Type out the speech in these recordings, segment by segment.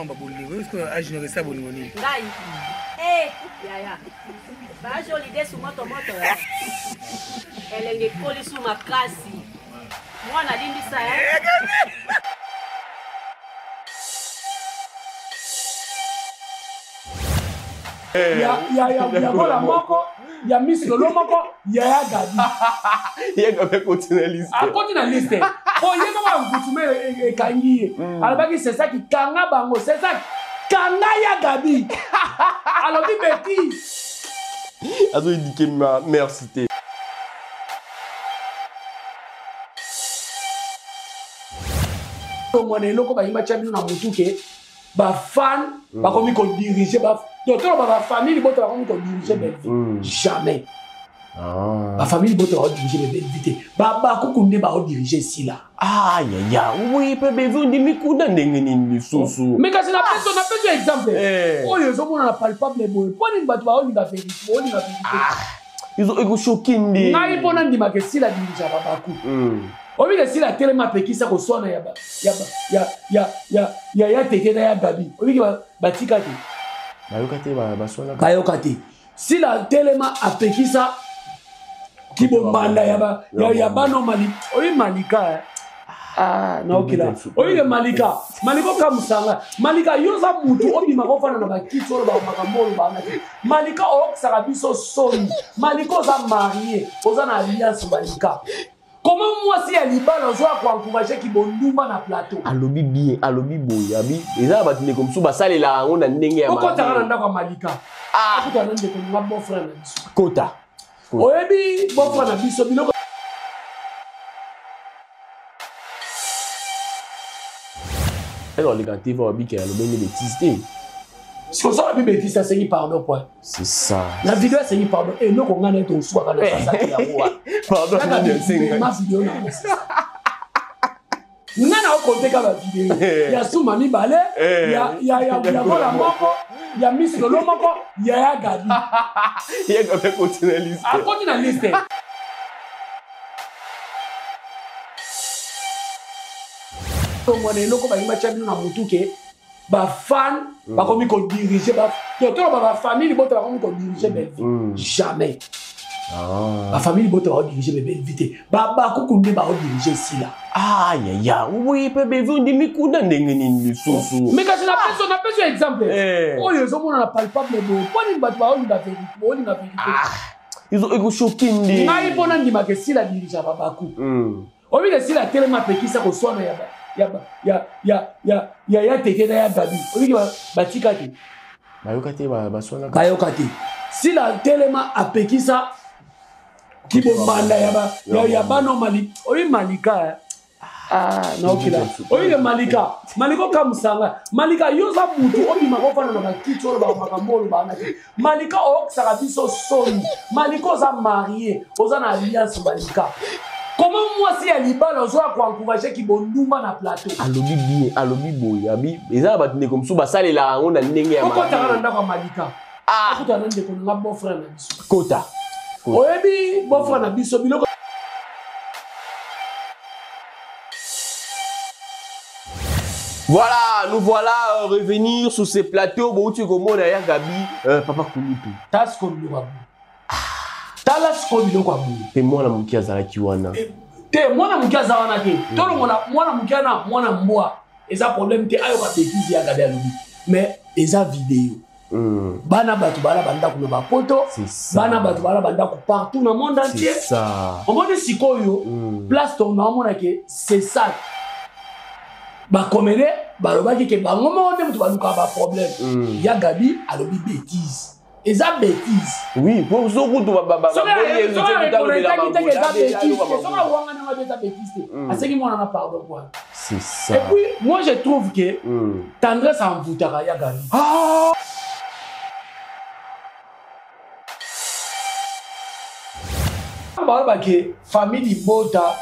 Est-ce que je ne sais pas bonne Yaya. Bah, j'ai l'idée sur moto. Elle est collée sur ma classe. Moi, on a dit ça, Il y a Miss Lolo Moko, il y a Gabi. Il y a Gabi continue liste. Ah, continue liste. Oh, il y a pas un Kangi. Alors, c'est ça qui Kanga Bango, c'est ça. Kanga ya Gabi. Alors, il bêtise. Alors, il dit que ma mère cité. Moi, les locaux, ils m'ont na mutuke. Ba fan, ba comme qu'on diriger ba. Docteur, ba famille, ils vont comme qu'on diriger belle. Jamais. La famille doit diriger les belles vités. Baba Kukunde va diriger ici là. Ah, ya, oui, peut besoin de m'écouter dans les sous. Mais quand on a fait un exemple, oh, les hommes on n'a pas le palpable, pour une batte, on a fait ils ont choqué. N'a pas on dit que si la dirige à Babakou. On dit que si la télé m'a péqué ça, qu'on soit ya teke na ya Gabi. On dit que Batikati. Bayokati. Si la télé m'a péqué ça, qui bombanda ya ba normali oyi malika na okila oyi malika comme sanga malika yoza mutu obima ko fana na ba kitso ba makamolo ba malika o saka biso soni malika oza marié oza na alliance malika. Comment moi si elle libala zo kwa encourager ki bondumba na plateau alobi bien alobi boyabi eza ba tine comme so ba salela ngo na ndenge ya malika ko tanga na kwa malika ko tanga ndeko nga bon frère na biso kota. Oyebi bon frère na biso biloko alors les gars tu vas bien le bien bêtise si on sort la bêtise ça c'est pardon point c'est ça la vidéo c'est pardon et nous on a net au soir quand ça ya pardon ma vidéo na nana o compter ka la vidéo ya Souma Mibale ya Bola Moko ya Miss Lolo Moko ya Gabi il y a Gabi continue liste a continue liste moi les locaux ba imacha bino na mutuke ba fan ba komi ko diriger ba docteur ba famille bota ba komi ko diriger belle jamais la famille bota ba diriger belle vite ba Kukunde ba diriger ici là. Ah ya oui peut besoin de m'écouter dans les sous. Mais quand on a fait un exemple oh les hommes on a palpable pour une batte ba on a fait ils ont choqué ndi ngai pona ndima ke si la dirige Babakou obi ke si la télé m'a péki ça ko soana ya teke na ya Gabi obi ke batikati bayokati si la télé m'a péki ça qui bombanda ya ba normali obi malika na okila obi malika comme sanga malika yoza mutu obi makofana na bakitso ba makambolo ba na malika o saka biso soni malika oza marié oza na alliance malika. Comment moi si elle libala zo kwa encourager ki bondumba na plateau alobi bien alobi boyabi eza ba tine comme so ba salela ngo na ndenge ya malika ko tanga na kwa malika ko tanga ndeko na bon frère na biso kota oyebi bon frère na biso biloko. Voilà, nous voilà revenir sur ces plateaux où tu commandes derrière Gabi, Papa Kulutu. Tas comme le wabu. Talas comme le wabu. Et moi la mukia zala kiwana. Te moi la mukia zala na ke. Tolo moi la mukia na moi na mboa. Et ça problème te ayo ba bêtise ya Gabi alobi. Mais eza vidéo. Bana batu bala banda kuna ba poto. Bana batu bala banda ku partout dans le monde entier. C'est ça. On mode sikoyo. Place ton nom na ke c'est ça. Ba komene ba lobaki ke ba ngoma onde mutu ba luka ba problème ya Gabi alobi bêtise et ça bêtise oui pour so kutu ba so na bêtise aseki mona na pardon quoi c'est ça et puis moi je trouve que tendresse en voutara ya Gabi ba ke famille bota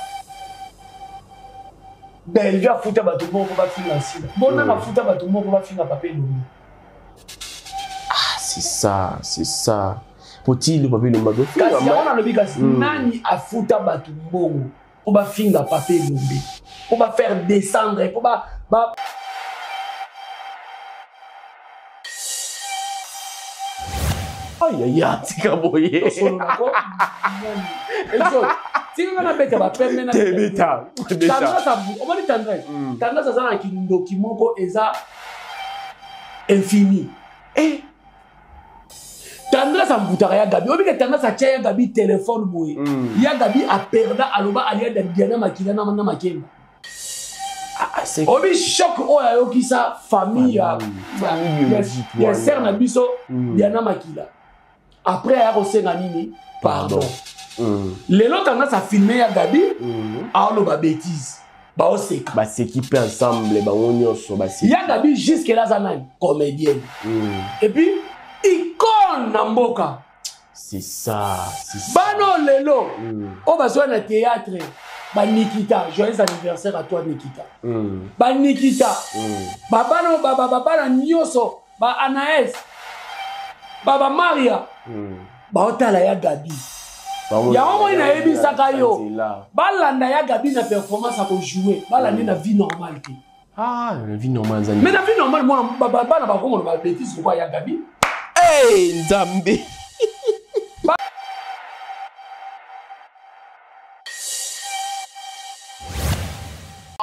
ben via futa bato moko ba financier bona na futa bato moko ba finga papier lobi c'est ça poti le papier lobi kasi on a lobi kasi nani a futa bato mbongo pour ba finga papier lobi pour ba faire descendre pour ba Aïe, aïe, aïe, tika boye. Tika na beta ba pemena. Beta. Tendresse, on dit tendresse. Tendresse ça na kindoki moko eza infini. Eh. Tendresse ambutaka ya Gabi. Obi ke tendresse a tia ya Gabi téléphone boye. Ya Gabi a perda aloba alia de Diana Makila na Makemba. Obi choc oya yokisa famille ya sœur na biso Diana Makila. Après a kosenga nini? Pardon. Lelo tendresse a filmer ya Gabi aloba bêtise. Ba oseka. Ba s'équiper ensemble ba onyoso ba si. Ya Gabi jusque là zanani comédienne. Et puis icône na mboka. C'est ça. Bano lelo. O bazwa na théâtre. Ba Nikita, joyeux anniversaire à toi Nikita. Ba Nikita. Ba bano baba nyoso, ba Anaès. Baba Maria. Ba otala ya Gabi. Ya omo ina ebisaka yo. Ba landa ya Gabi na performance a ko jouer. Ba landa na vie normale. Ah, la vie normale. Mais la vie normale moi baba na ba ko ba bêtise ko ya Gabi. Hey, Nzambe.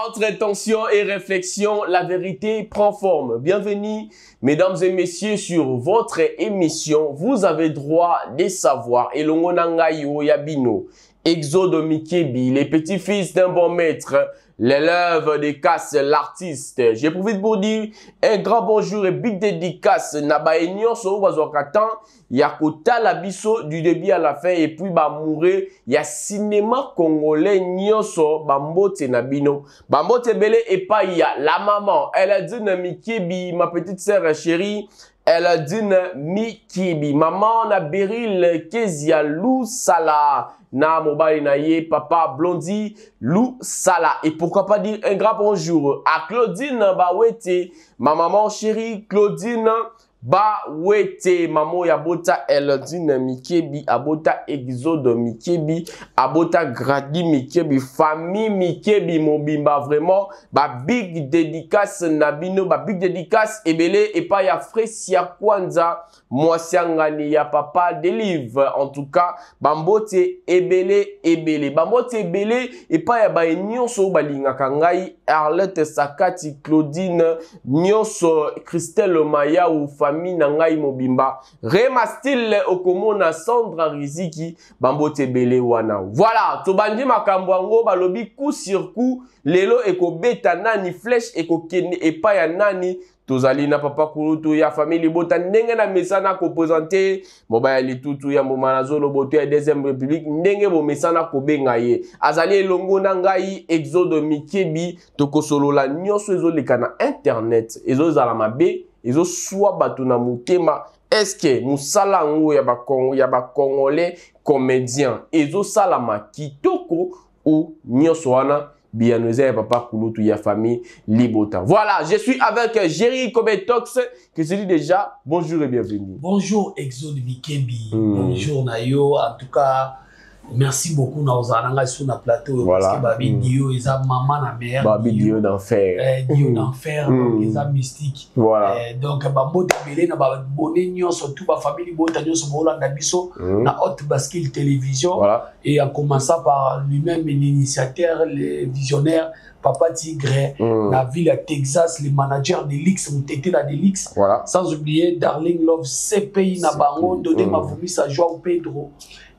Entre tension et réflexion, la vérité prend forme. Bienvenue, mesdames et messieurs, sur votre émission. Vous avez droit de savoir. Elongo Nangayo Yabino, Exode Mikebi, les petits-fils d'un bon maître, l'élève de Casse, l'artiste. J'ai profité pour dire un grand bonjour et big dédicace. Naba Enyon so wazokatan, Yakota Labiso du début à la fin et puis ba mourir. Ya cinéma congolais nyonso bambote nabino. Bambote belé et pas ya la maman. Elle a dit Mikebi, ma petite sœur chérie. Elle a dit Mikebi. Maman na Beril Kezia Lou Sala. Na mobile na ye papa Blondie Lou Sala. Et pourquoi pas dire un grand bonjour à Claudine Bawete, ma maman chérie Claudine Bawete, maman Yabota Eldine Mikebi, Abota Exode Mikebi, Abota Gradi Mikebi, famille Mikebi Mobimba, vraiment, big dédicace Nabino, big dédicace Ebele, et pas ya Fresia Kwanza, Mwasiangani ya papa délivre, en tout cas, Bambote Ebele, Bambote Ebele, et pas ya ba nyonso balinga kangai, Arlette Sakati, Claudine, nyonso, Christelle Maya ou famille Nangai Mobimba, Rema Style Okomona Sandra Riziki, Bambote Bele wana. Voilà, tobandi makambwango balobi coup sur coup, lelo eko beta nani flèche eko kene epa ya nani. Tozali na papa kulutu ya famille bota ndenge na mesana ko présenter mobaya litutu ya momanazo loboto ya deuxième république ndenge bo mesana ko benga ye azali elongo na ngai Exode Mikebi tokosolola nyonso ezoleka na internet ezozala mabe ezo soit bato na mutema est-ce que musala ngo ya ba congolais comédien ezo sala makitoko ou nyonso wana Bienvenue papa Kulutu ya famille Libota. Voilà, je suis avec Jerry Kobetox qui se dit déjà bonjour et bienvenue. Bonjour Exode Mikebi. Bonjour Nayo. En tout cas, merci beaucoup na ozalanga sur na plateau voilà. Parce que ba vidéo eza maman na mère. Ba vidéo d'enfer. Dio d'enfer donc eza mystique. Voilà. Donc ba mbote belé na ba bonné nyonso tout ba famille bota nyonso bolanda biso na Haute Bascule télévision. Voilà. Et en commençant par lui-même l'initiateur, le visionnaire Papa Tigre, la ville à Texas, les managers de l'X ont été là de l'X. Voilà. Sans oublier Darling Love, CPI Nabango, Dodé Mavumi, sa Joao Pedro.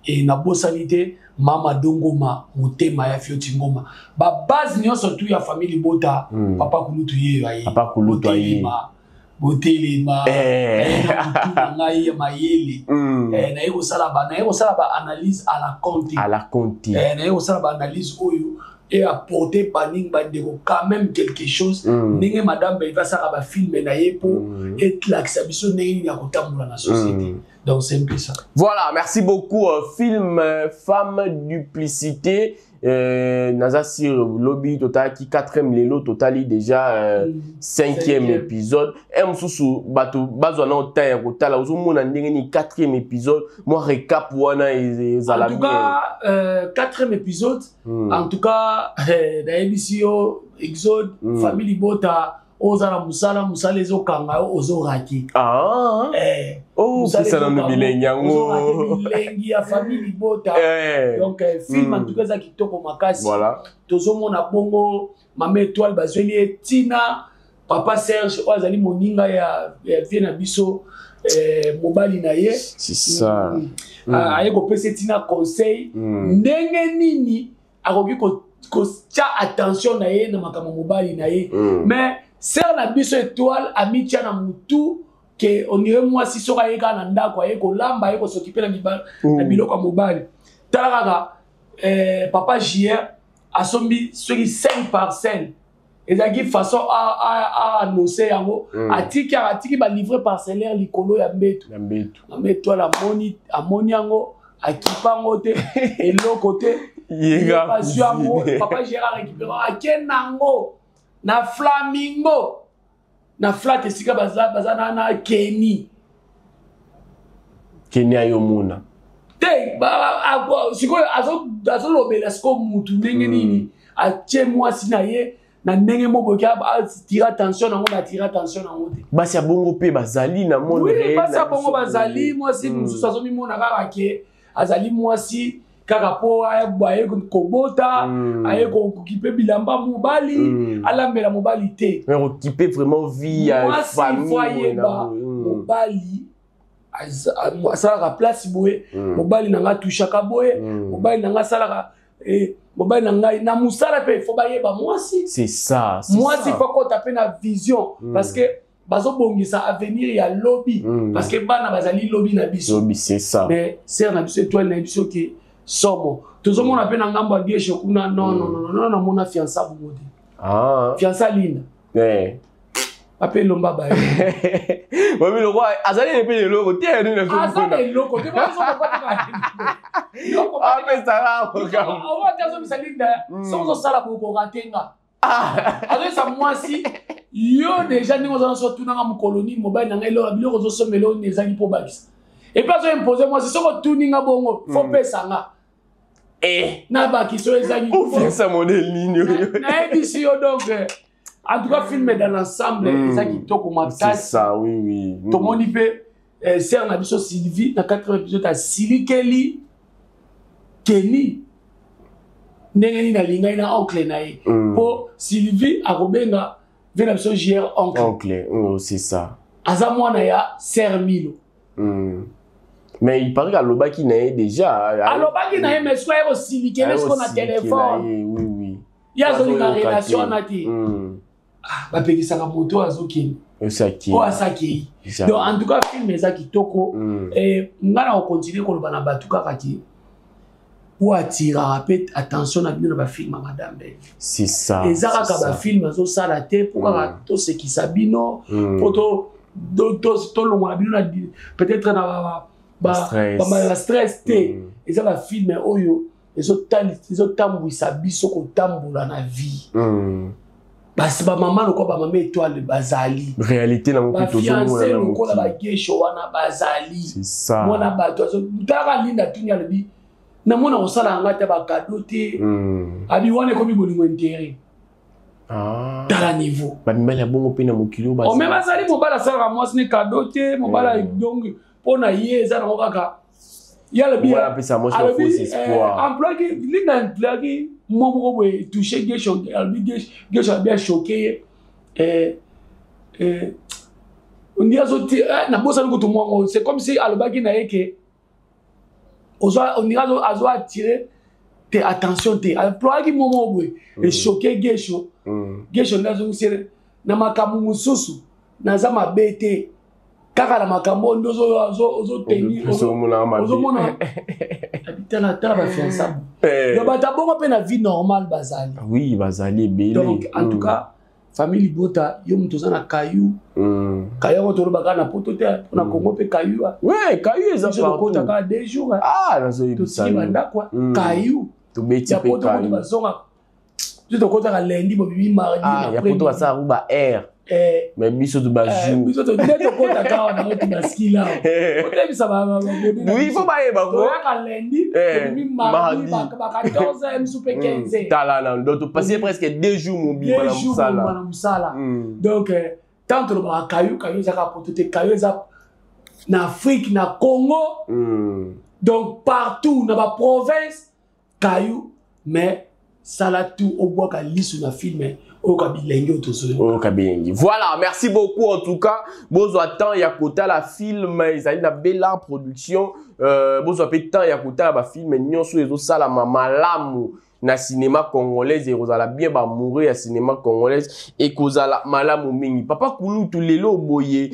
Et na sanité mama dongoma mutema ya fioti ngoma ba base nyo surtout ya famille bota papa kulutu ye ayi papa kulutu ayi botelema na ngai ya mayele na yeko sala ba analyse à la conti na yeko sala ba analyse oyo et apporter paning bandeko quand même quelque chose ndenge madame ba sala ba film na yepo et l'accès biso ndenge ya kotambola na société. Donc c'est un peu ça. Voilà, merci beaucoup. Film Femme Duplicité. Naza sur lobby total qui 4e lelo totali déjà 5e épisode. Msusu bato bazwana otaya kotala uzumuna ndenge ni 4e épisode. Moi récap wana ezala. En tout cas 4e épisode. En tout cas la émission Exode Family Bota ozala musala ezo kanga ozo raki. Oh, c'est ça dans le bilingue. Bilingue ya famille Libota. Donc film en tout cas ça qui toko makasi. Voilà. Tozo mona bongo Mama Étoile bazeli Tina papa Serge ozali moninga ya Viena biso mobali na ye. C'est ça. Aye ko pese Tina conseil ndenge nini akoki ko tia attention na ye na makambo mobali na ye. Mais Serge na biso Étoile amitia na mutu que on dirait moi si soka yeka na ndako ayeko lamba ayeko s'occuper na biloko mobile talaka papa JR asombi ceux qui 5 parcelles et zaki façon à annoncer yango atiki ba livrer parcellaire likolo ya mbetu la moni yango akipa ngote et l'autre côté papa JR a récupéré akenango na flamingo na flat esika bazana na Kenny ayomuna te sikoyo azo lobela siko mutu ndenge nini atie mwasi na ye na ndenge moboki atira attention nango na atira attention nango te basi ya bongo pe bazali na monde réel basi ya bongo bazali mwasi mususu azomimona kaka ke azali mwasi kaka po aye kobota aye kokipe bilamba mobali alambela mobali te mais okipe vraiment vie ya famille mobali asalaka place boye mobali nanga tushaka boye mobali nanga asalaka mobali nanga na musala pe fo bayeba mwasi c'est ça mwasi faut ko taper na vision parce que bazobongisa avenir ya lobby parce que bana bazali lobby na biso lobby c'est ça mais Serge na biso Étoile na biso ki somo tozomona pe na ngambo ya Dieu kuna non mona fiança bongode fiança linda ape lomba ba mami le roi azali pe le logo tie ni na fi azali logo te ba so ba ka logo ape sala o wa tazo misalinda so sala bo ratenga azali sa mwasi yo déjà ni ngozana so tuna ngam colonie mobile na ngelo biloko zo somelo ni ezali po bakisa et puis azo imposer moi si soko tuninga bongo faut pesa nga na bakiso ezali pour ça modèle nini na ebisi yo donc en tout cas film dans l'ensemble ezali toko makasi c'est ça oui to moni pe Serge na biso Sylvie na 4 épisodes à Silikeli Kenny ndenge ni na linga na oncle na ye po Sylvie akobenga Viena biso JR oncle c'est ça aza mwana ya Serge Milo mais il paraît qu'Alobaki n'a déjà. Alobaki n'a mais soit aussi qu'il est qu'on a téléphone. Oui. Il y a une relation à dire. Bah péki ça va moto azoki. Osaki. O asaki. Donc en tout cas film ezaki toko et ngana on continue ko lobana batuka kaki. Pour attirer rapide attention à bien dans film madame. C'est ça. Et ça ka ba film azo sala te pour to ce qui sabino photo to lo mona bino peut-être na ba stress te eza ba film oyo ezotambwisa biso kotambola na vie basi ba mama loko ba Mama Étoile bazali réalité na mopito fiancé loko la ba gesho wana bazali c'est ça mona bato mutaka linda tunya lebi na mona osala ngata ba cadeau te abi wana komi bolingo intérêt dans le niveau ba mimala bongo pe na mokilo ba o même bazali mobala sala moi ce ne cadeau te mobala donc pona yeza na kaka yala bi voilà pesa moi je faux espoir emploi qui linda emploi qui momo ko toucher gesho albi gesho bien choqué on dit azoti na bossa ngo to mo c'est comme si alobaki na yeke on dira azo attirer tes attention te emploi qui momo boy et choqué gesho ndazo sere na makamu mususu na za mabete kaka na makambo ndozo ozo tenir ozo mona habitana tala ba fiança donc bata bongo pe na vie normale bazali oui bazali belé donc en tout cas famille Libota yo mutoza na kayu kayu to lobaka na poto te na Congo pe kayu ouais kayu eza partout to ka 2 jours nazo yibisa banda kwa kayu to beti pe kayu bazonga to kota ka lundi bo bibi mardi ya poto sa ruba air mais biso to baju biso to neto kota ka na moto baskila o bisa ba oui faut ba yeba ko ka lundi bibi mardi ba 14 super 15 tala na ndo to passer presque 2 jours mobile bana musala donc tant to ba kayu zaka poto te kayu za na Afrique, na Congo. Donc partout, dans la province, Caillou, mais ça l'a tout au bois qu'à l'issue d'un film. Voilà, merci beaucoup en tout cas. Besoin temps Yakota la film, ils ont une belle production. Besoin de temps Yakota la film, nous sommes les autres la malamu na cinéma congolais et Rosala bien ba mourir à cinéma congolais et Kozala malamu mingi. Papa Koulou tous les lots boye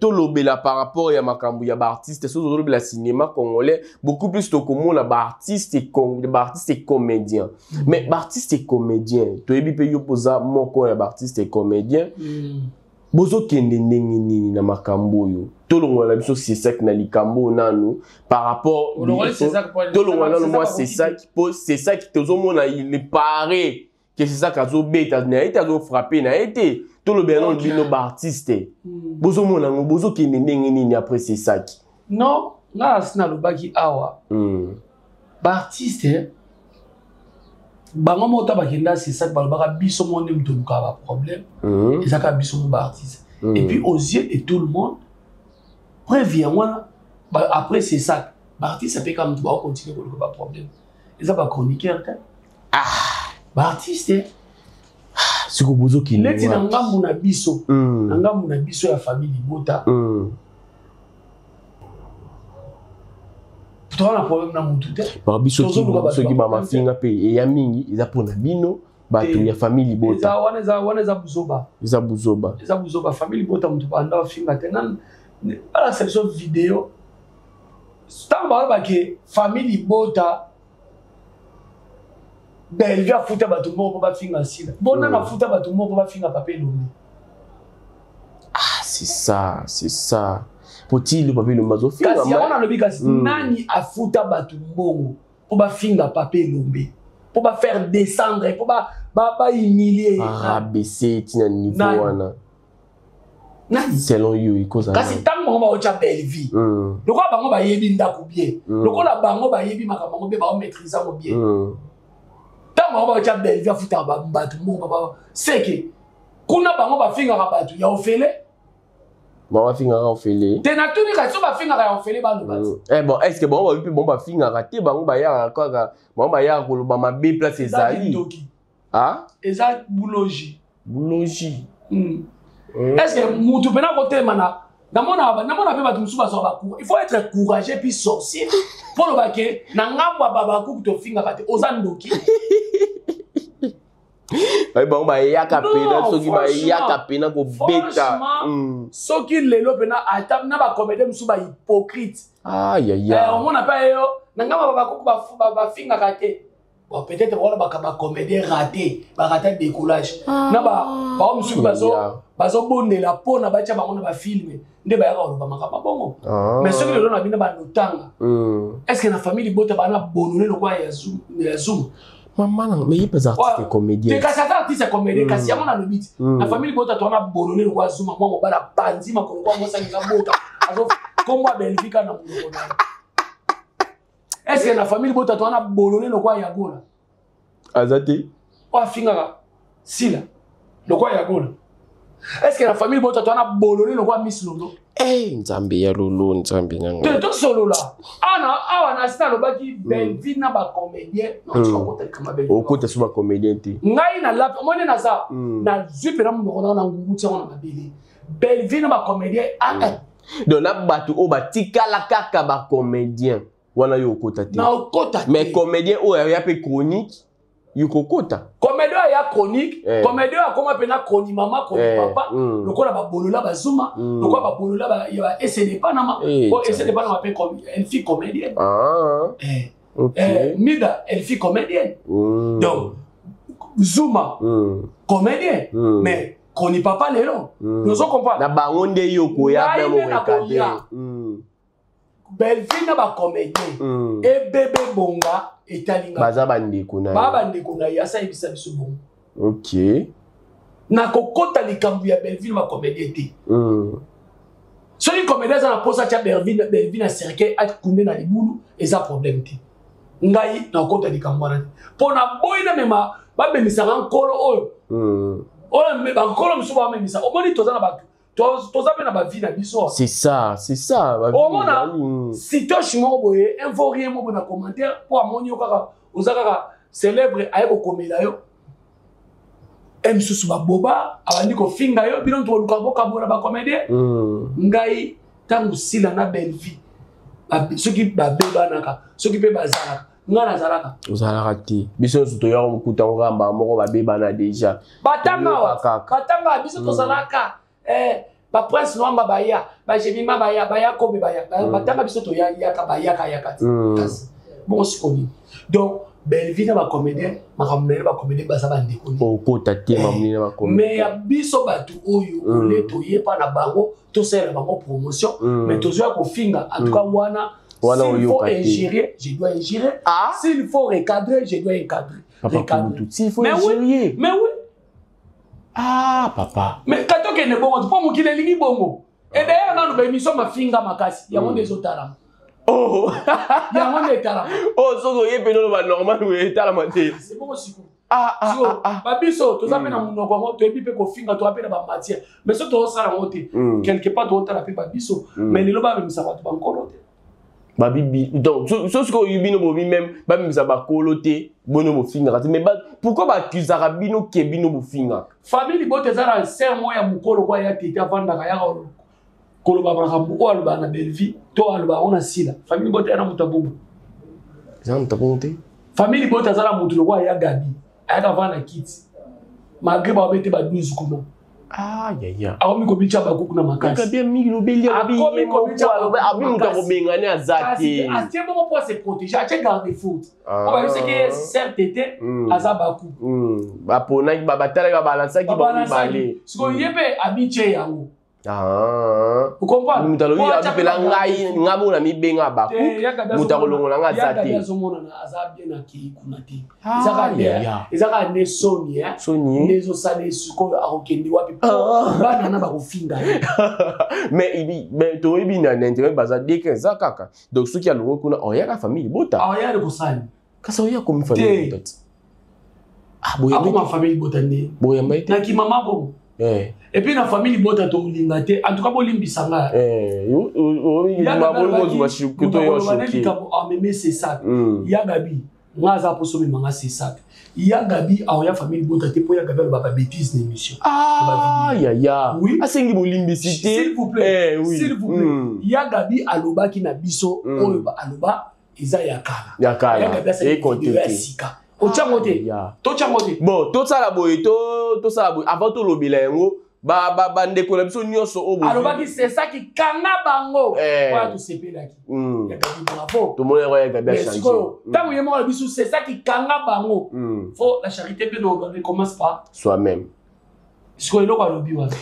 tolobela par rapport à makambu ya ba artiste so zo la cinéma congolais beaucoup plus to comme la ba artiste et comédien. Mais ba artiste et comédien, to ebi pe yo poza moko ya ba artiste et comédien. Bozo kende nini na makambo yo. Tolongo la biso c'est ça que na likambo nanu par rapport tolongo nanu moi c'est ça qui pose c'est ça qui tozo mona il est paré que c'est ça kazo beta na été azo frapper na été tolo benon bino ba artiste bozo mona bozo kende nini après c'est ça qui non na sina lo baki awa ba artiste bango mota bakenda c'est ça balbaka biso monde mtoluka ba problème et ça ka biso ba artiste et puis aux yeux de tout le monde préviens-moi après c'est ça l'artiste ça fait comme tu vas continuer pour pas problème et ça va chroniqueur l'artiste ce que bozo qui les tina ngambu na biso ya famille Bota toi na problème na mutu te par biso qui ba mafinga pe et ya mingi ils apona bino bato ya famille Bota wana buzoba famille Bota mutu banda finga tenan à la section vidéo tant ba ke famille Bota belle via futa bato moko ba finga sila bona na futa bato moko ba finga papier lomi c'est ça poti le papier lomi zo finga kasi on a le bikasi nani afuta bato mbongo pour ba finga papier lomi pour ba faire descendre pour ba humilier baisser tina niveau wana selon you ikoza kasi tango ba ocha belle vie loko bango ba yebi ndako bien loko la bango ba yebi makambo be ba maîtriser mo bien tango ba ocha belle vie afuta ba bato mo ba seke kuna bango ba finga ka bato ya ofele ba finga ka ofele tena tuni ka so ba finga ka ofele ba lo bato bon est-ce que bon ba finga ka te bango ba ya ka bon ba ya ko lo ba mabe place ezali eza boulogie est-ce que mutu pena côté mana namona pe batu musuba so ba il faut être courageux puis sorcier pour le baquet na ngamba baba ku to finga kate ozandoki bon ba ya kapena soki ba ya kapena ko beta soki lelo pena ata na ba comédie musuba hypocrite on mona pa yo na ngamba baba ku ba finga kate bon peut-être voilà ba comédien raté ba raté décollage na ba musubi bazo bondela pona bacha bango na ba film nde ba yaka ba makapa bongo mais ce que le na bina ba notanga est-ce que na famille Bota bana bonone lo kwa ya zoom maman mais il peut être artiste comédien te kasi artiste comédien kasi yango na le bit na famille Bota to na bonone lo kwa zoom mo ba na panzi makolo kwa mo sangi Bota azo komba belfika na muloko na est-ce que la famille Bota to na bonone lo kwa ya gola azate o finga sila lo kwa ya gola est-ce que la famille Bota to na bolone lo kwa Miss Lolo nzambe ya lolo nzambe nyanga to solo la awa na sta lo baki Belvin na ba comédien non tu vas kama Belvin o kota suba comédien te ngai na la mone na sa na zupera mo na nguti na mabele Belvin na ba comédien donc na batu o ba tikala kaka ba comédien wana yo kota te na kota mais comédien o ya pe chronique yukokota comédien ya chronique comédien ya koma pena chronique mama chronique papa lokola ba bolola ba zuma lokola ba bolola ba ya essayer pas na ma ko essayer pas na ma pe comme elle fille comédienne Mida elle fille comédienne donc zuma comédien mais chronique papa lelo nous on comprend na bango nde yoko ya pe mo rekade Belvin na ba comédien et bébé bonga etalinga baza bandeko na ya sa ibisa biso bon OK na kokota likambu ya Belvin ba comédien te so ni comédien za na posa cha Belvin na cercle at kunde na libulu eza problème te ngai na kokota likambu na pona boy na mema ba bemisa nkolo oyo ola me ba nkolo muso ba memisa omoni toza na ba toza pe na ba vie na biso. C'est ça. Au moins si toi chimo boye info rien mo na commentaire pour amoni okaka ozaka célèbre ayeko komela yo. Emsusu ba boba abandi ko finga yo bino to luka boka bona ba comédien. Ngai tangu sila na belle vie. Soki ba beba naka, soki pe bazalaka. Ngana zalaka. Ozalaka ti. Biso to yo mukuta ngamba moko ba beba na déjà. Batanga biso to zalaka. Ba prince noamba baya, ba jemima baya kobe baya. Batanga biso to ya ka baya ka. Bon sikoni. Donc belle vie na ba comédien, makamune ba comédien ba sa ba ndeko. O kota te mamune ba comédien. Mais ya biso batu oyo ole to ye pa na bango, to sera bango promotion, mais to zo ko finga en tout cas wana. S'il faut ingérer, je dois ingérer. S'il faut recadrer, je dois encadrer. S'il faut ingérer. Mais oui. Ah, papa. Mais quand on est bon, tu peux me dire les bongo. Et d'ailleurs, on a une émission ma finga makasi. Il y a des autres taram. Oh. Il y a des taram. Oh, so so ye peno ba normal ou taram te. C'est bon aussi. Babiso, tu sapena mon ngo, tu ebi pe ko finga to apena ba matière. Mais so to sala ngote. Quelque part to tala pe babiso. Mais le loba même ça va to ba nkolo te. Babibi donc ce que yubino bobi même ba misa ba kolote bono mo finga mais pourquoi ba accusera bino ke bino bo finga famille bote zara sermo ya mukolo kwa ya tete avanda ka ya kolo ba makambu ko alba na belvi to alba ona sila famille bote na mutabubu za mutabubu famille bote zara mutulo kwa ya gabi aya vana kiti malgré ba bete ba 12 kuma ya. Akomi kobicha bakuku na makasi. Kabia mingi lobeli akomi kobicha abi muta ko bengane azaki. Atie bon pour se protéger, atie garder foot. On va dire que certes azabaku. Ba pona ki ba batala ba balansa ki ba balé. Siko yebe abiche yango. Vous comprenez? Muta lobi abipela ngai ngabo na mi benga baku. Muta kolongola nga azati. Ya zomona na azabie na ki kunati. Ezaka ne Sony Sony. Nezo sale suko akokendi wapi. Bana na ba kofinga. Mais to ebi na intérêt baza deke zakaka. Donc ce qui a le kuna oyaka famille bota. Oyaka ko sani. Kasa oya comme famille bota. Boya ma famille bota ne. Boya maite. Na ki mama bo. Et puis la famille bota to lingate en tout cas bolimbisanga ma bolo wa shikuto yo shoki mais c'est ça ya gabi ngaza poso mi manga c'est ça ya gabi ya famille bota te po ya gabi ba bêtise d'émission ya asengi bolimbisité s'il vous plaît ya gabi aloba ki na biso oyo ba aloba eza ya kala ya gabi et contente bon tout ça la boy tout ça avant tout lobila yango ba ndeko na biso nyonso o bo alobaki c'est ça qui kanga bango kwa to sepelaki ya gabi bravo tout monde ya gabi a changé tango yemo la biso c'est ça qui kanga bango faut la charité bien ordonnée commence par soi-même.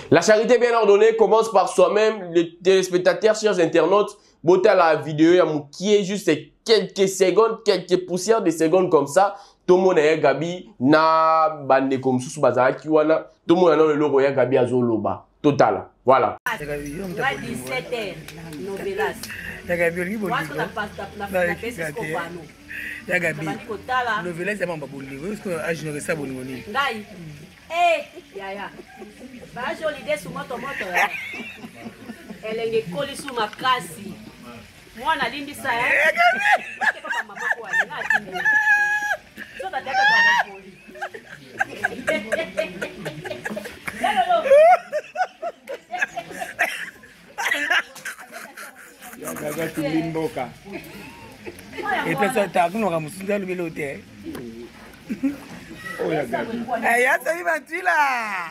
La charité bien ordonnée commence par soi-même. Les téléspectateurs, chers internautes, bota la vidéo ya qui est juste quelques secondes, quelques poussières de secondes comme ça. Tout le monde est Gabi na bande comme sous bazar qui wana. Tout le monde a le logo ya Gabi azoloba. Total. Voilà. 17h, novelas. Ya Gabi Moi, je n'ai pas Ya Gabi. Novelas c'est pas bonne. Est-ce que je ne sais pas bonne. Ngai. Yaya. Ba joli de sous moto. Elle est collée sous ma kasi. Moi na lindi sa papa mama kwa na so that that Ya gaga tulimboka. Et puis ça t'a nous ramus dans le véloté.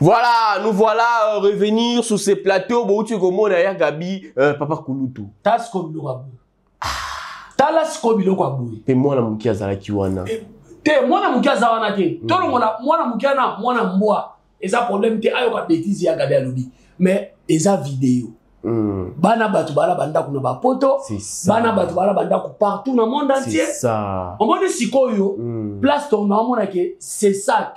Voilà, nous voilà revenir sur ces plateaux où tu commandes derrière Gabi, Papa Kulutu. Tas comme le wabu. Talas comme le wabu. Et moi, la moukia zala kiwana. Te moi, la moukia zala te. Tout le monde, moi, la moukia na, moi, la mboa. Et ça problème, te ayo ka bêtise ya Gabi alobi. Mais, et ça vidéo. Bana batu bala banda kuna ba poto. Bana batu bala banda ku partout dans le monde entier. C'est ça. On m'a dit sikoyo. Place ton nom que c'est ça.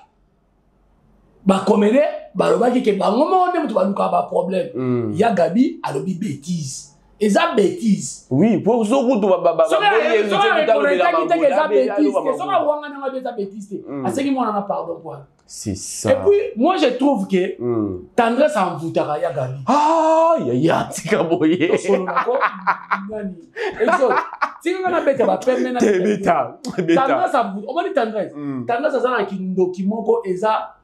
Ba comédie, ba loba ki ke ba ngoma on dem to ba luka ba problème. Ya Gabi alobi bêtise. eza bêtise. Oui, pour ce que tu vas c'est ça. Et puis, moi, je trouve que tendresse en voutara ya Gabi. Ah, ya, c'est kaboye. Tendresse ça un document eza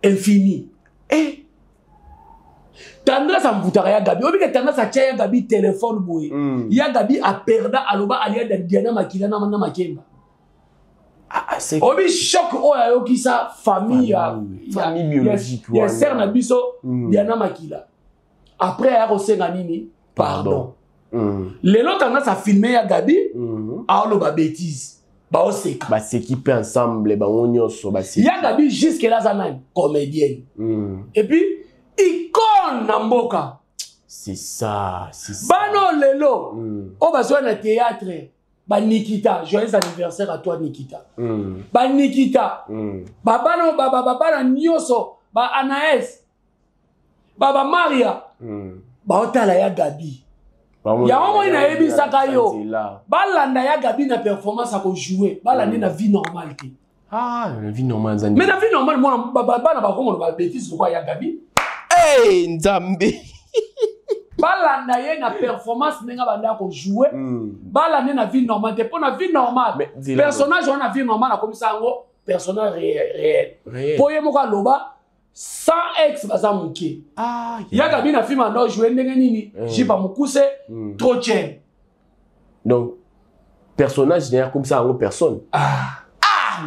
infini. Et tendresse en voutara ya Gabi. Obi que tendresse a tia ya Gabi téléphone boy. Ya Gabi a perda aloba alia de Diana Makila na Makemba. Obi choc oyo qui sa famille biologique. Ya ser na biso Diana Makila. Après ya kosenga nini? Pardon. Lelo tendresse a filmer ya Gabi a oloba bêtise. Ba oseka. Ba s'équiper ensemble ba onyoso ba si. Ya Gabi jusque là zanani comédienne. Et puis icône na mboka. C'est ça, c'est ça. Bano lelo. On va jouer na théâtre. Ba Nikita, joyeux anniversaire à toi Nikita. Ba Nikita. Babano baba nyoso, ba Anaès. Baba Maria. Ba otala ya Gabi. Ya omo ina yebi saka yo. Ba landa ya Gabi na performance à jouer. Ba landa na vie normale. Ah, la vie normale zani. Mais la vie normale moi baba na ba komo ba bêtise quoi ya Gabi. Hey, Nzambe. Balanda ye na performance nenga banda ko jouer balanda na vie normale te pour na vie normale personnage on a vie normale comme ça ngo personnage réel pour ye moko loba sans ex baza muke ah ya Gabi na film ando jouer ndenge nini jipa mukuse trop chen donc personnage n'est comme ça ngo personne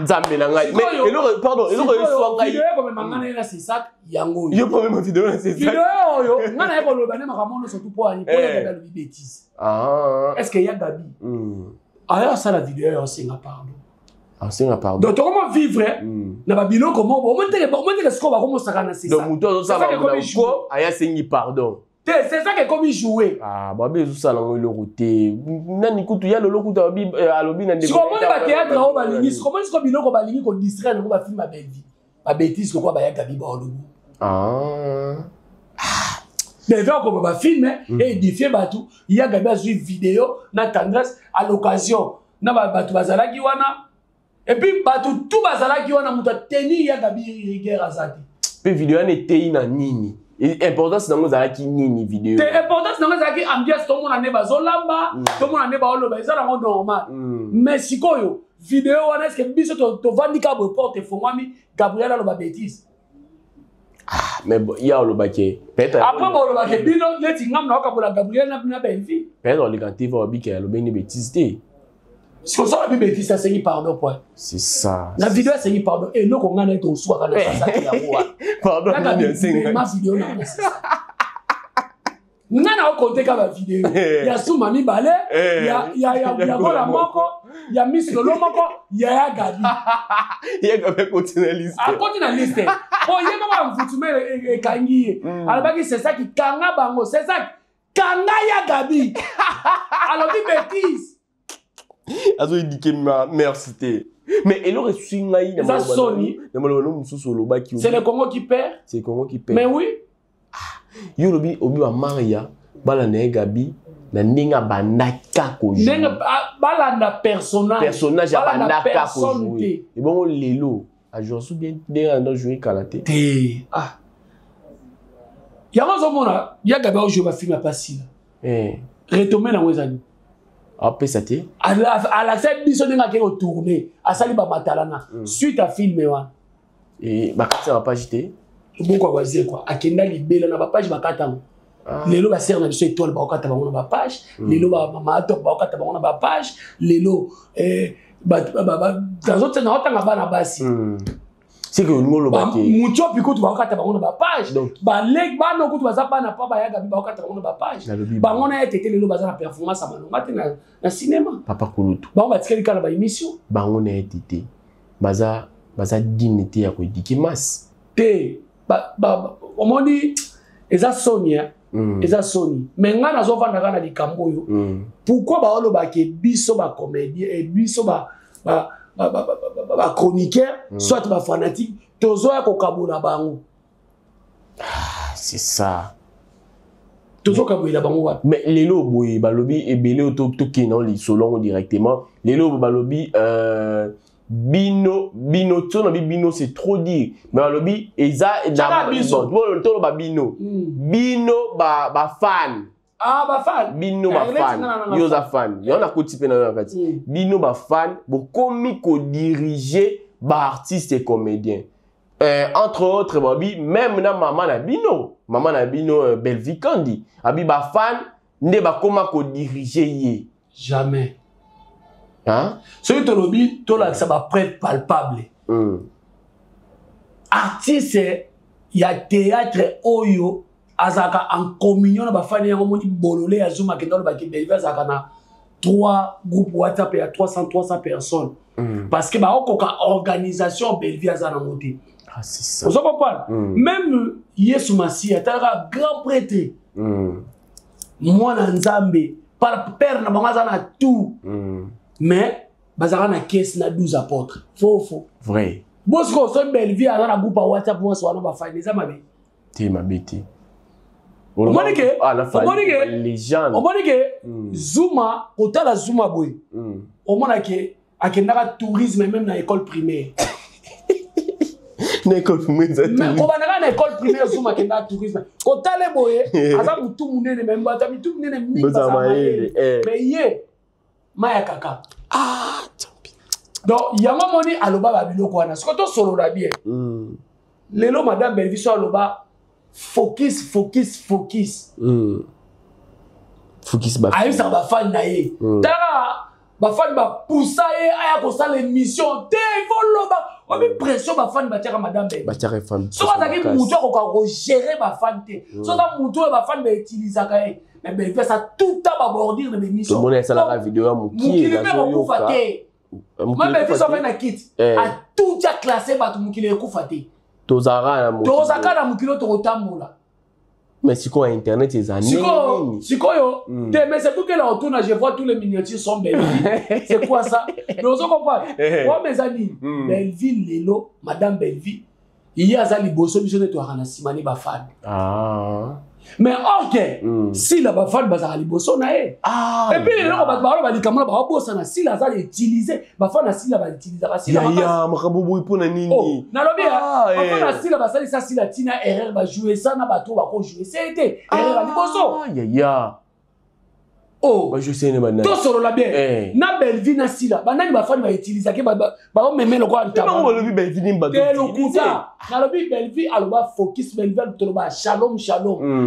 Nzambe na ngai mais eloko pardon eloko so ngai vidéo comme mangana na c'est ça yango yo pas même vidéo na c'est ça vidéo yo ngana yako loba ne makamono surtout pour ani pour ya le bêtise est-ce que ya Gabi alors ça la vidéo yo singa pardon singa pardon donc comment vivre na ba biloko mo o monte que ce qu'on va commencer à c'est ça donc muto ça va ko aya singi pardon. C'est ça qui est comme jouer. Ah, babé, tout ça, là, le roté. Nani kutu ya lolo kutu alobi na ndeko. Si comment ba théâtre au balingi, si comment est-ce que biloko balingi ko distraire na ko ba film ba belle vie. Ba bêtise ko ba ya Gabi ba olobo. Mais vers comme ba film et édifier ba tout, il y a Gabi a suivi vidéo na tendresse à l'occasion. Na ba tout bazala ki wana. Et puis ba tout bazala ki wana muta tenir ya Gabi rigueur azati. Pe vidéo na tei na nini. Importance dans nos qui ni vidéo. Importance dans nos qui ambiance tout le monde ane bazolamba, tout le monde ane baoloba, ça c'est normal. Mais si koyo vidéo on est-ce que biso to vandika bo porte fongwami Gabriel aloba bêtise. Ah mais il y a oloba ke peut-être après bo oloba ke bino leti ngam na okabola Gabriel na belle vie. Peut-être le cantif obi ke aloba ni bêtise té. Si on sort la bêtise ça c'est pardon point. C'est ça. La vidéo c'est pardon et nous qu'on a été au soir quand ça qui a pardon bien c'est ma vidéo là. Nana au côté ka vidéo. Il y a Soumami Balé, il y a Bola Moko, il y a Miss Lolo Moko, il y a Gabi. Il y a Gabi continue liste. Continue la liste. Oh, il y a pas foutume et Kangi. Alors c'est ça qui kanga bango, c'est ça kanga ya Gabi. Alors dit bêtise. Azo indiqué merci. Mais elle aurait su ngai na Sony. C'est le Congo qui perd. C'est le Congo qui perd. Mais oui. Yo lobi obi wa Maria bala na Gabi na ndinga bandaka ko jouer. Ndinga bala personnage ya bandaka ko jouer. Et bon lelo a jouer sous bien dans jouer karaté. Ah. Ya mazo mona ya Gabi o jouer ba film pas si. Retomber na wezani. Après ça té à la scène biso ndinga ke retourner a sali ba matalana suite à film wan. Et ba kati na page té beaucoup voisin quoi akenda libela na ba page bakata lelo ba ser na biso étoile ba okata bango na ba page lelo ba mama top ba okata bango na ba page lelo ba dazote na otanga bana basi c'est que ngolo ba ke mucho pikutu ba okata bango na ba page ba leg ba no kutu ba za bana pa ba ya Gabi ba okata bango na ba page bango na etete lelo ba za na performance ba no ngate na cinéma papa kulutu ba ba tikeli kala ba émission bango na etete baza dignité ya ko dikimas te on dit eza Sony eza Sony mais nga nazo vanda kana likambo yo pourquoi ba oloba ke biso ba comédien et biso ba chroniqueur soit ba fanatique tozo ya ko kabula bango c'est ça tozoka boyela bango wana. Mais lelo boye balobi ebele auto non li selon directement. Lelo balobi bino bino c'est trop dire. Mais balobi eza Chaka biso. Bon ba bino. Bino ba fan. Ah ba fan. Bino ba fan. Yo za fan. Yo na koti pe na kati. Bino ba fan bo komi ko diriger ba artiste et comédien. Entre autres babi même na maman na bino Belvi Kandi abi ba fan nde ba koma ko diriger ye jamais hein celui to lobi to la ça va preuve palpable artiste ya théâtre oyo azaka en communion na ba fan yango moni bololé azuma kendolo ba ki Belvi azaka na 3 groupes WhatsApp ya 300 personnes parce que ba okoka organisation Belvi azana moti. Ah, c'est ça. Vous comprenez? Même Yesu Masia, tu as grand prêtre. Moi, Nzambe, par père, na bangazana tout. Mais, bazara na caisse na 12 apôtres. Faux. Vrai. Bosco, c'est une belle vie, à la groupe à WhatsApp, moi, soit on va faire des amis. T'es ma bête. On m'a dit que, les gens. on m'a dit que, Zuma, autant la Zuma boy. On m'a dit que, à Kenara tourisme, même dans l'école primaire. L'école primaire, mais on va dans l'école primaire Zuma Kenda tourisme. Quand t'as les boyes, azam tout monde ne même pas, tout monde ne mi pas ça. Mais yé, maya kaka. Ah, donc yama moni aloba babilo kwana. Ce que to solo la bien. Lelo madame Belvi so aloba focus. Focus ba. Ayi ça va fan na ye. Tara ba fan ba poussa ye aya ko sa l'émission. Te voloba. On met pression ba fan ba tiaka madame Belvi. Ba tiaka fan. So ba ki muto ko gérer ba fan te. So da muto ba fan ba utiliser ka ye. Mais Belvi fait ça tout à ba bordir de l'émission. Tout le monde ça la vidéo Muki la zo moi Belvi so fait na kit. A tout ya classé ba to Mukile ko faté. Tozara na Mukile. Tozaka na Mukile to tambola. Mais si quoi internet c'est années. Siko yo. Mais c'est tout que là autour je vois tous les miniatures sont Belvi. C'est quoi ça? Mais on comprend. Moi mes amis, Belvi lelo, madame Belvi, il y a ça liboso biso ne to ana simani ba fan. Ah. Mais OK, si la ba fan ba za liboso na e. Ah. Et puis les gens ba likamala ba bossa na si la za utiliser, ba fan na si la ba utiliser si la. Ya makabobo ipo na nini? Oh, na lobi ba fan na si la ba sali ça si la tina erreur ba jouer ça na ba to ba ko jouer. C'était erreur liboso. Ya. Oh, bah je sais ne bana. To solo la bien. Na Belvi na sila, ba nani ba fan ba utiliser ke ba o meme lo ko anta. Ba lo bi Belvi ni ba. Te lo kuta. Na lo bi Belvi aloba focus Belvi to lo ba shalom.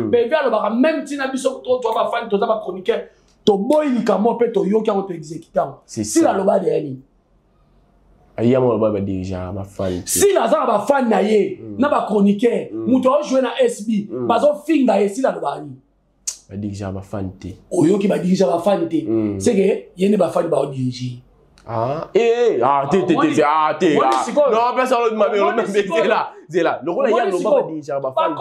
Belvi aloba même tina biso to ba fan to za ba chroniqueur. To boy ni kamo pe to yo ki on to exécutant. Si la loba de yani. Aya mo ba déjà ma fan. Si la za ba fan na ye, na ba chroniqueur, muto o jouer na SB, ba zo finga ye si la loba ni. Ba dirija ba fan te. Oyo ki ba dirija ba fan te. C'est que yene ba fan ba o dirige. Ah te. Non, pas ça le même c'est là. Le rôle il y a le ba dirija ba fan.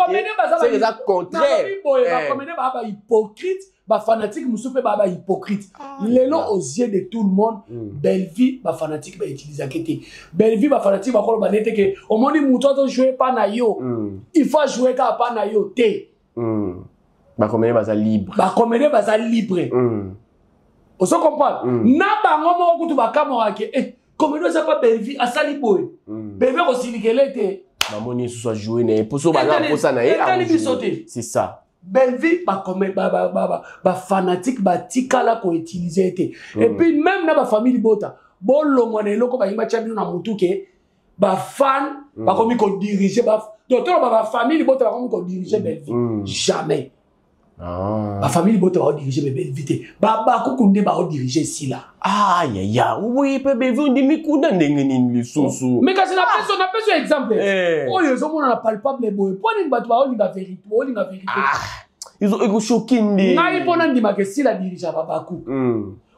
C'est exact contraire. Ba commander ba hypocrite, ba fanatique musupe ba hypocrite. Lelo aux yeux de tout le monde, Belvi ba fanatique ba utiliser kete. Belvi ba fanatique ba ko ba nete que au monde muto to jouer pas na yo. Il faut jouer ka pas na yo te. Ba commander ba libre. Ba commander ba libre. On se comprend. Na bango mo kutu ba kamora ke commander ça pas Belvi a sali boy. Belvi ko silikele te. Ba moni soit jouer na poso ba na posa na c'est ça. Belvi ba commander ba fanatique ba tikala ko utiliser te. Et puis même na ba famille bota bolongo na eloko ba yimba champion na mutu ke ba fan ba komi ko diriger ba docteur ba famille bota ba komi ko diriger Belvi. Jamais. Ma famille bote va diriger bébé vite. Baba kukunde ba diriger si là. Ah ya. Oui, bébé vous ndi mikuda ndenge nini lisusu. Mais quand c'est na personne exemple. Oh yo zo mona na palpable boy. Poni batu ba olinga vérité, olinga vérité. Ils ont ego choqué. Ngai pona ndima ke si la dirige baba ku.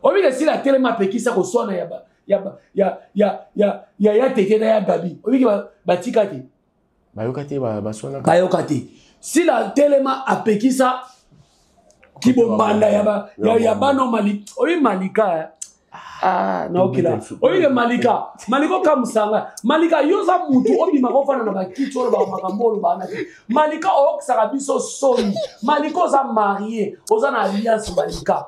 Obi ke si la telema pekisa ko sona ya teke na ya gabi. Obi ke ba tikati. Ba yokate ba sona. Ba yokate. Si la telema apekisa Kibo banda ya ba no mali oyi malika Ah, naokila. Oyo Malika. Malika kamusanga. Malika yoza mutu obima kofana na bakiti olo ba makambolo ba na. Malika okisaka biso soni. Malika oza marié, oza na alliance Malika.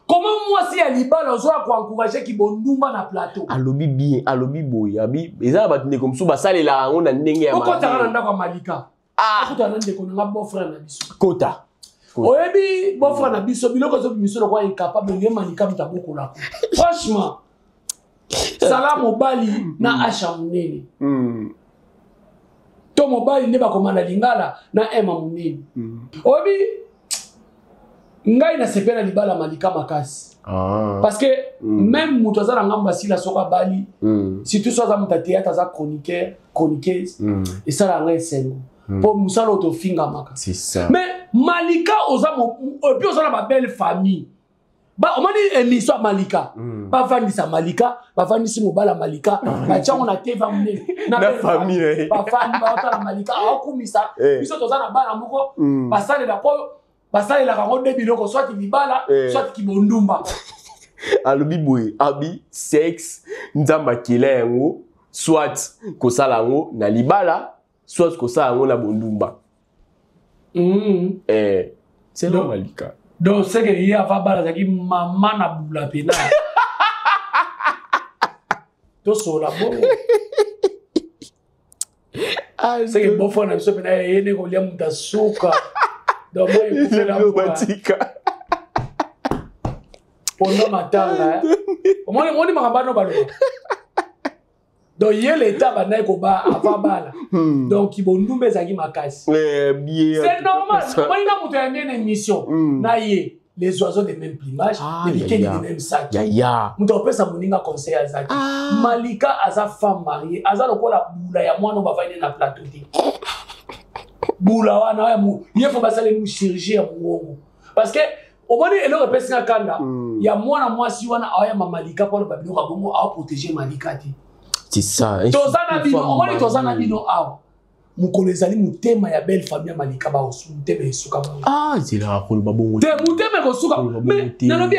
Comment moi si à Libala ozoa ko encourager ki bondumba na plateau. Alobi bien, alobi boy, abi. Eza ba tinde comme so ba sale la on na ndenge ya Malika. Okota na ndako Malika. Ah, okota na ndeko na beau frère na biso. Kota. Oyebi beau frère na biso biloko zo biso ko incapable nge Malika mtaboko la. Franchement. Salam mobali na Acha munene. To mobali ne ba komanda lingala na Emma munene. Oyebi ngai na sepela Libala Malika makasi. Parce que même mutu azala ngamba sila soka bali surtout so za muta théâtre za chroniqueuse et ça la ngai sengo pour musala auto finga maka. C'est ça. Mais Malika oza et puis oza na ba belle famille. Ba on m'a dit émission Malika. Ba vandisa Malika, ba vandisi mobala Malika, ba tchango na TV munene na famille. Ba fandi ba ota na Malika akumisa. Biso toza na bana moko ba sale la po basale la kango de biloko soit Libala soit Kibondumba. Alobi boy, abi sexe nzamba kila yango soit kosala yango na Libala soit kosala yango na Bondumba. C'est le Malika. Donc c'est que hier va bala zaki maman na bula pena. To so la bo. C'est que bon fond na biso pena yene ko lia muta suka. Donc moi il faut la romantique. Pendant matanga. On dit makabano balo. Donc hier l'état bana ko ba ava bala. Donc Kibondumba zaki makasi. C'est normal. Moi il a monté une émission. Na ye les oiseaux de même plumage, les week-ends de même sac. Muto opesa moninga conseil azaki. Malika aza femme mariée, aza lokola bula ya mwana ba vaine na plateau te. Bula wana ya mu, yefo basale mu chirurgie ya mungongo. Parce que au moment où elle repèse na kanda, il y a mwana mwasi wana aya Malika pour ba bino ka bongo a protéger Malika te. C'est ça. Tozana bino, au moment où tozana bino awa. Mukolo ezali mutema ya belle famille Malika ba osu mutema esuka ba. Ah, c'est là ko ba bongo. Te mutema ko suka. Mais nalobi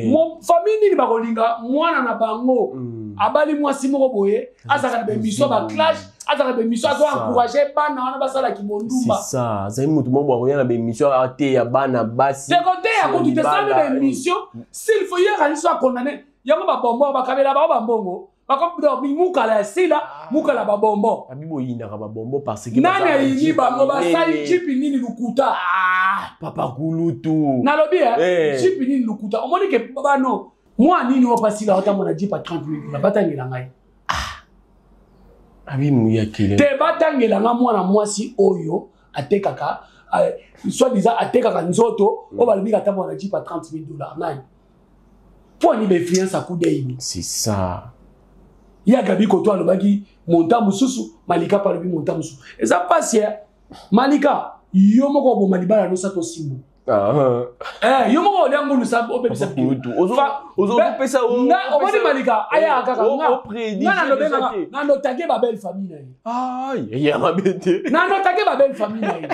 mon famille ni ba kolinga mwana na bango. Abali mwasi moko boye, azaka na mission ba clash, azaka na mission azo encourager bana wana basala Kibondumba. C'est ça. Ça mutu mo boya na mission ate ya bana basi. Te côté ya ko tu te sala na mission, s'il faut hier ali soit condamné, yango ba bombo ba kabela ba mbongo. Bakop mukala sila mukala ba bombo. Abibo yina ba bombo parce que nana yini ba bomba sai chipi nini lukuta. Ah, papa kulutu. Nalobi chipi nini lukuta. Omoni ke baba no. Moi nini wa pasila ota mona jipa 30 minutes. Na batangela ngai. Ah. Abi muya kile. Te batangela nga mwana mwasi oyo atekaka soit disant atekaka nzoto o balibika ta mona jipa 30 000 $. Nani. Pour ni be fiance à coup d'œil. C'est ça. Il y a Gabi Koto alobaki monta mususu Malika pa lobi monta mususu. Eza passe Malika yo moko bo malibala no sato simbo. Yo moko oliango no sato opepisa kutu. Ozo pesa o. Na omoni Malika aya kaka nga. Na lobena na notage ba belle famille na ye. Aïe, ya mabete. Na notage ba belle famille na ye.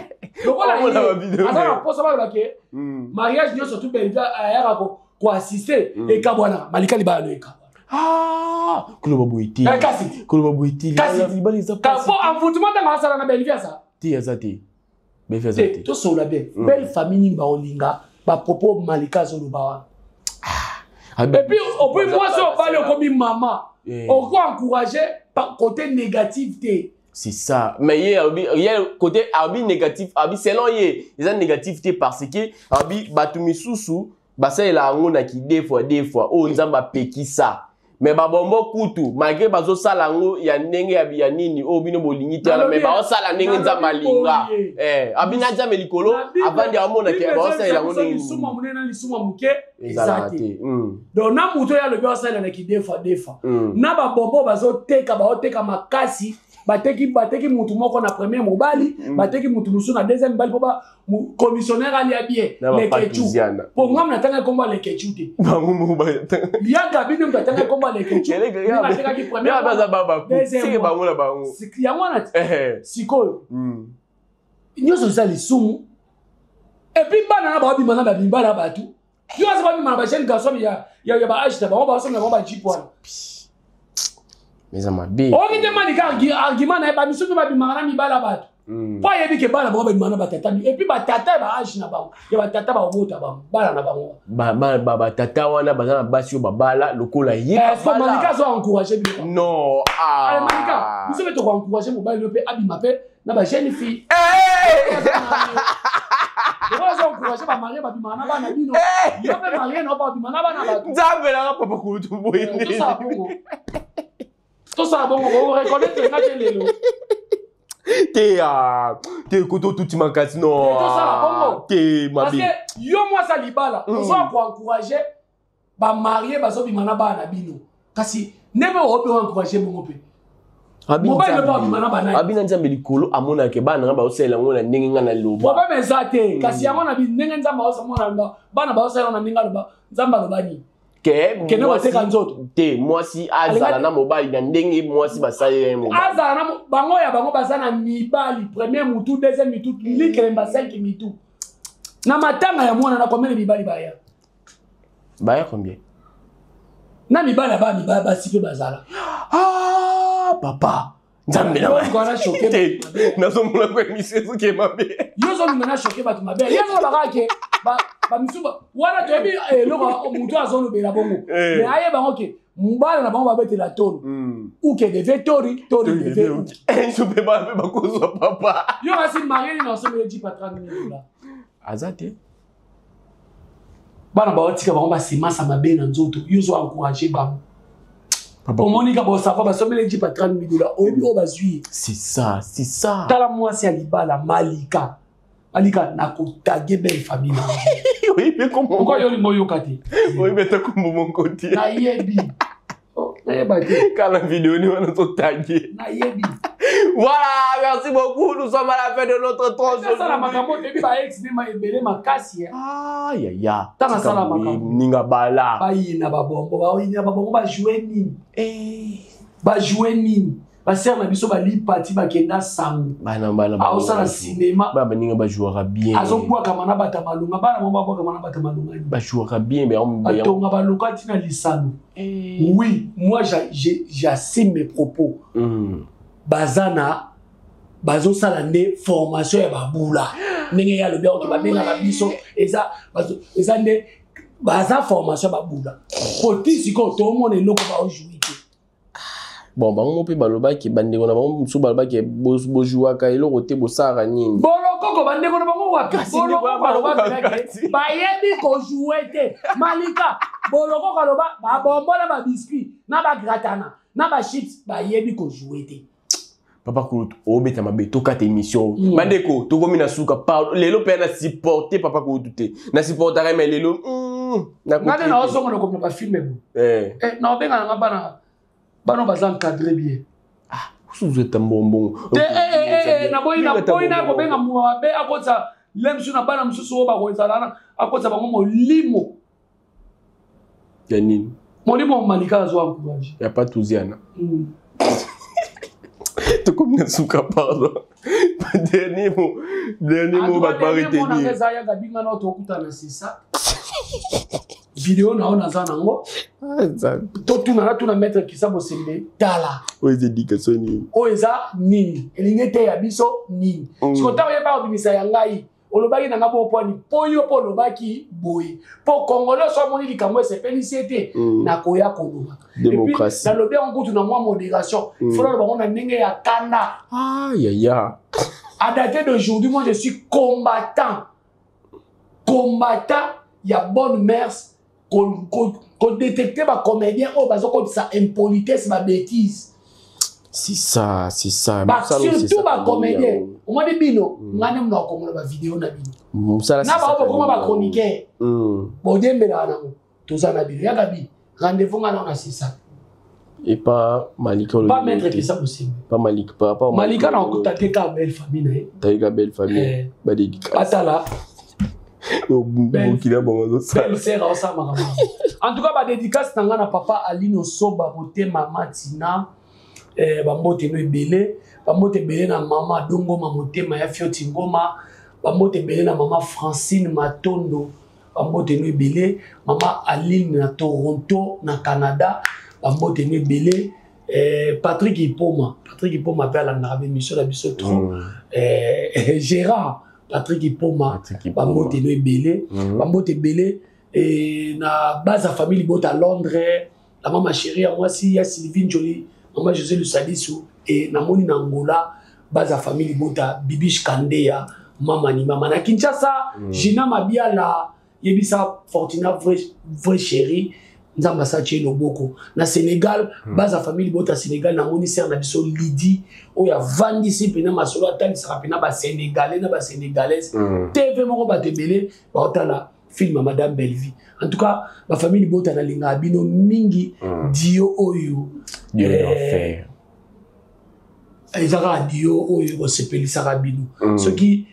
Lokola ye. Azana posa ba lobaki mariage nyo surtout belle aya ko assister e kabwana Malika libala no e kabwana. Ah, kulo babuiti. Kasi. Kulo babuiti. Kasi. Kapo envoûtement dans la salle na Belvia ça. Ti azati. Belvia azati. To so la belle. Belle famille ba olinga, ba propos Malika zo lo ba. Et puis au plus moi so parler comme maman. On peut encourager par côté négatif té. C'est ça. Mais il y a côté abi négatif, abi selon il y a négativité parce que abi batumi susu, ba ça la ngona ki des fois o nzamba peki ça. Mais babombo kutu malgré bazo sala ngo ya ndenge ya nini o bino bolingi te mais ba sala ndenge nzamba linga abina nzamba likolo avandi amona ke ba sala ngo ndenge lisuma munena lisuma muke ezati donc na muto ya le ba sala na ki des fois na babombo bazo teka ba oteka makasi bateki mutu moko na premier mobali bateki mutu musu na deuxième bali po ba commissionnaire ali bien les kechu pour moi na tanga komba les kechu te ya gabine mtatanga komba les kechu na tanga ki premier baza baba c'est bango la bango ya mwana sikoyo nyoso za lisumu et puis bana na ba bimana ba bimbala batu Yo c'est pas mi chaîne garçon il y a ba âge ba ba so na ba jipwana. Mais ça m'a bien. O ki te malika argument na ba misu ba bi mangana mi bala bato. Po yebi ke bala ba ba mana ba tata et puis ba tata ba âge na ba. Ya ba tata ba obota ba bala na bango. Ba tata wana bazana basi yo ba bala lokola ye. Est-ce que malika zo encourager bi? Non. Ah. Malika, vous savez to encourager mo ba le pe abima pe na ba jeune fille. On va encourager ba marier ba bi mana ba na bino. Yo pe marier no ba bi mana ba na ba. Nzambe na papa ko to boyende. Tout ça bon, on reconnaître que c'est lelo. T'es koto tout makasi non. Tout ça bon. T'es ma parce que yo moi ça libala, on va encourager ba marier ba so bi mana ba na bino. Kasi nebe o pe encourager bon pe. Abina nzambe likolo amona ke bana ba osela ngona ndenge ngana lobo. Ba ba mezate kasi amona bi ndenge nzamba osamona bana ba osela na ninga loba nzamba lobani. Que moi si moi si azala na mobile na ndenge moi si basale mo azala na bango ya bango basana mibali premier mutu deuxième mutu likremba 5 mutu na matanga ya mwana na combien mibali baya combien na mibali ba sipe bazala papa nzambe na wana choqué na zo mona ko émission ke mabe yo zo mona choqué ba mabe yezo ba ke ba misuba wana tobi eloko mutu azono bela bongo mais aye bango ke mbala na bango ba betela tolo ou ke devait tori devait je peux pas cause papa yo asi marié na so me dit pas 30 minutes là azate bana ba otika bango ba semasa mabe na nzoto yo zo encourager bango papa monika ba safa ba so me dit pas 30 minutes là oyebi o bazui c'est ça tala moi si alibala malika na kotage belle famille. Oui, mais comment? Pourquoi yo limbo yo kati? Oui, mais t'as comme mon côté. Na yebi. Oh, na yebate. Quand la vidéo nous on a tagué. Na yebi. Voilà, merci beaucoup. Nous sommes à la fin de notre tranche. Ça la makambo ebi ba ex ne ma ebele makasi. Ah, ya. Tanga sala makambo. Ninga bala. Ba yina ba bombo ba jouer nini? Ba jouer nini? Ba ser na biso ba li parti ba kenda sangu. Bana. A osala cinéma. Ba ninga ba jouera bien. Azo kwa kama na bata malunga. Bana mo ba kwa kama na bata malunga. Ba jouera bien mais on batonga ba lokati na lisano. Oui, moi j'assume mes propos. Bazana bazo sala nde formation ya babula. Ndenge ya lobi oto ba benga ba biso eza nde baza formation babula. Potisi ko to mona eloko ba ojouer. Bon, bango pe baloba ki bandeko na bango musu baloba ki bojuaka eloko te bosara nini. Boloko ko bandeko na bango wapi? Boloko baloba ke bayebi ko jouer te. Malika, boloko kaloba ba bombo na ba biscuit, na ba gratana, na ba chips bayebi ko jouer te. Papa Koutou, obeta mabe toka te émission. Bandeko, to komi na suka pa lelo pe na supporter Papa Koutou te. Na supportera mais lelo na ko. Na oso ngona ko na filmer. Na obenga na bana bano baza encadré bien. Ah, vous êtes un bonbon. Na boina ko benga muwa be akotsa lemsu na bana msusu ba ko ezalana akotsa bango molimo. Yanini. Molimo malika zo encourage. Ya pas touziana. To comme na suka pardon. Dernier mot va pas retenir. On a ya gabinga na to kutana c'est ça. Vidéo na ona za nango to tuna mettre kisabo sembe tala o eza éducation ni o eza nini elingete ya biso nini siko tawo yeba obimisa ya ngai olobaki na ngabo poni poyo po lobaki boy po congolais so moni likambo se félicité na koya koloba démocratie na lobby on kutu na moi modération folo ba on ndenge ya kanda ya à dater d'aujourd'hui moi je suis combattant il y a bonne mœurs qu'on détecte ba comédien au bazo ko sa impolitesse ba bêtise c'est ça surtout ba comédien au moins de bino ngane mna ko ba vidéo na bino na ba ko ba chroniqueur bo dembela na to za na bino ya gabi rendez-vous ngana na c'est ça et pas Malika pas mettre que ça possible pas Malika na ko tater ka belle famille na belle famille ba dédicace atala belle sœur ensemble. En tout cas, ma dédicace na papa Alino Soba motema matina bambote no ebele bambote belé na mama Dongo motema ya Fioti Ngoma bambote belé na mama Francine Matondo bambote no ebele mama Aline na Toronto na Canada bambote no ebele Patrick Ipoma pe alandaka bémission na biso trop Gérard Patrick Ipoma bambote no ebele bambote ebele na base à famille bota à Londres la maman chérie à moi si ya Sylvine Jolie maman José Lusadisu et na moni na Angola base à famille bota Bibish Kandeya mama ni mama na Kinshasa Gina Mabiala yebisa Fortuna vrai chérie nzamba sa tchelo boko na Sénégal base à famille bota Sénégal na moni sœur na biso Lydie o ya vandi si pena masolo atali sera pena ba sénégalais na ba sénégalaise TV moko ba tebele ba otala film Madame Belleville. En tout cas, ma famille bota na linga abino mingi dio oyo. Dieu d'enfer. Ezara dio oyo ko sepeli sarabino. Ce qui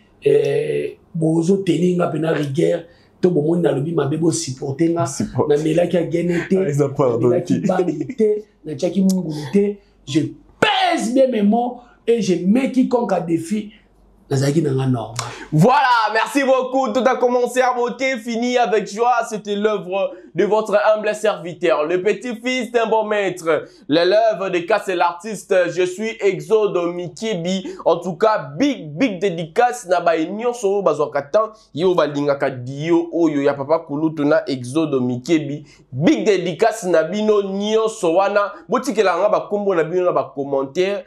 bozo teninga pena rigueur to bomoni na lobi mabebo supporter nga na melaki a genete. Na ki banité, na tchaki mungulité, je pèse bien mes mots et je mets quiconque à défi. Voilà, merci beaucoup. Tout a commencé à monter, fini avec joie. C'était l'œuvre de votre humble serviteur, le petit-fils d'un bon maître. L'œuvre de Casse et l'artiste. Je suis Exode Mikebi. En tout cas, big dédicace. Naba nyonso bazokatan yo balinga kadio oyo ya papa kulutuna Exode Mikebi. Big dédicace nabino nyonso wana. Botikela nga ba kombo nabino na ba commentaire.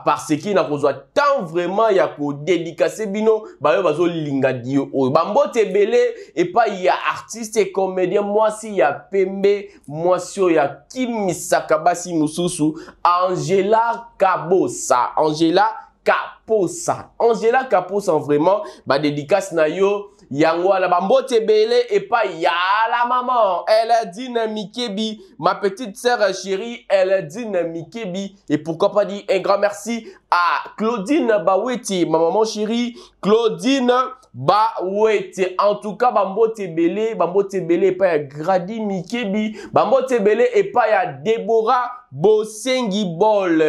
Parce qu'il n'a pas tant vraiment ya ko dédicacer bino ba yo bazo linga dio o bambote belé et pas il y a artiste et comédien moi si ya Pembe moi si ya Kimisaka basi mususu Angela Kaposa vraiment ba dédicace na yo yango la bambote belé et pas ya la maman elle dit na Mikebi ma petite sœur chérie elle dit na Mikebi et pourquoi pas dire un grand merci à Claudine Baweti ma maman chérie Claudine Baweti. En tout cas bambote belé pas ya Grady Mikebi bambote belé et pas ya Deborah Bosengi Bol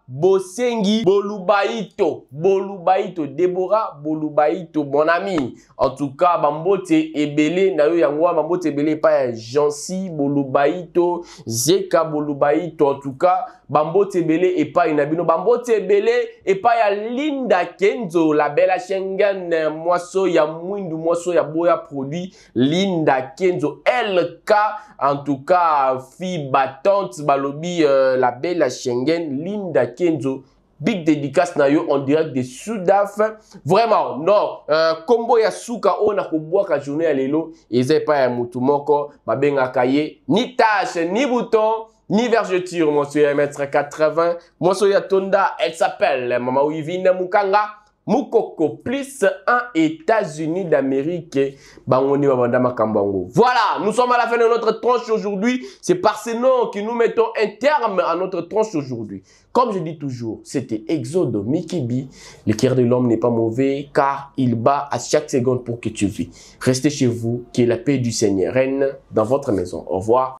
Bosengi Bolubaito Deborah Bolubaito mon ami. En tout cas bambote ebele na yo yangwa bambote ebele pa ya Jansi Bolubaito Zeka Bolubaito. En tout cas bambote ebele et pas inabino bambote ebele et pas ya Linda Kenzo la belle Schengen moiso ya mwindu moiso ya boya produit Linda Kenzo LK. En tout cas fille battante balobi la belle Schengen Linda Kenzo. Big dédicace na yo en direct de Sudaf. Vraiment, non. Combo ya suka ona kubwaka journée ya lelo. Eze pa ya mutu moko. Babenga kaye. Ni tâche, ni bouton, ni vergeture. Moi, je suis 1m80. Moi, je suis Tonda. Elle s'appelle Mama Wivine Mukanga. Mukoko plus 1 États-Unis d'Amérique. Bangoni Babandama Kambango. Voilà, nous sommes à la fin de notre tranche aujourd'hui. C'est par ces noms que nous mettons un terme à notre tranche aujourd'hui. Comme je dis toujours, c'était Exode Mikebi. Le cœur de l'homme n'est pas mauvais car il bat à chaque seconde pour que tu vis. Restez chez vous, que la paix du Seigneur règne dans votre maison. Au revoir.